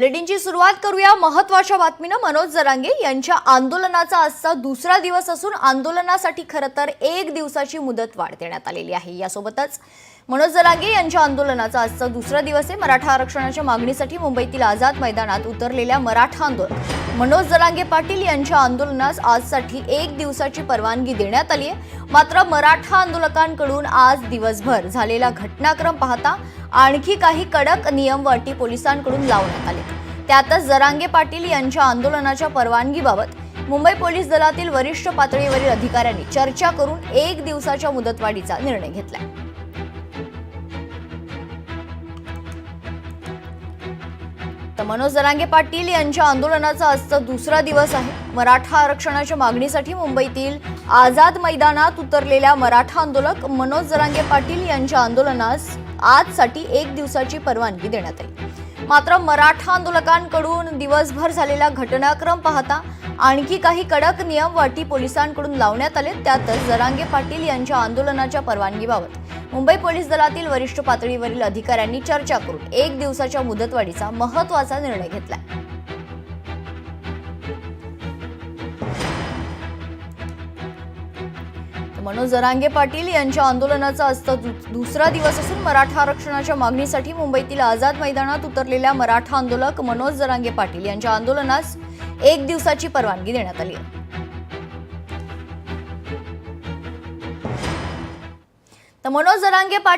बुलेटिनची सुरुवात करूया महत्त्वाच्या बातमीने। मनोज जरांगे यांच्या आंदोलनाचा आजचा दुसरा दिवस असून आंदोलनासाठी खरं तर 1 दिवसाची मुदत वाढ देण्यात आलेली आहे। यासोबतच मनोज जरांगे यांच्या आंदोलनाचा आजचा दुसरा दिवस आहे। मराठा आरक्षणाच्या मागणीसाठी मुंबईतील आझाद मैदानात उतरलेल्या मराठा आंदोलक मनोज जरांगे पाटील यांच्या आंदोलनास आजसाठी 1 दिवसाची परवानगी देण्यात आली आहे। मात्र मराठा आंदोलकांकडून आज दिवसभर झालेला घटनाक्रम पाहता आणखी काही कडक नियम व अटी पोलिसांकडून लावण्यात आले। त्यातच जरांगे पाटील यांच्या आंदोलनाच्या परवानगीबाबत मुंबई पोलीस दलातील वरिष्ठ पातळीवरील अधिकाऱ्यांनी चर्चा करून 1 दिवसाच्या मुदतवाढीचा निर्णय घेतला। तर मनोज जरांगे पाटील यांच्या आंदोलनाचा आजचा दुसरा दिवस आहे। मराठा आरक्षणाच्या मागणीसाठी मुंबईतील आझाद मैदानात उतरलेल्या मराठा आंदोलक मनोज जरांगे पाटील यांच्या आंदोलनास आजसाठी 1 दिवसाची परवानगी देण्यात आली। मात्र मराठा आंदोलकांकडून दिवसभर झालेला घटनाक्रम पाहता आणखी काही कडक नियम व अटी पोलिसांकडून लावण्यात आले। त्यातच जरांगे पाटील यांच्या आंदोलनाच्या परवानगीबाबत मुंबई पोलीस दलातील वरिष्ठ पातळीवरील अधिकाऱ्यांनी चर्चा करून 1 दिवसाच्या मुदतवाढीचा महत्त्वाचा निर्णय घेतला। मनोज जरांगे पाटील यांच्या आंदोलनाचा आजचा दुसरा दिवस असून मराठा आरक्षणाच्या मागणीसाठी मुंबईतील आझाद मैदानात उतरलेल्या मराठा आंदोलक मनोज जरांगे पाटील यांच्या आंदोलनास 1 दिवसाची परवानगी देण्यात आली आहे। तर मनोज जरांगे पाटील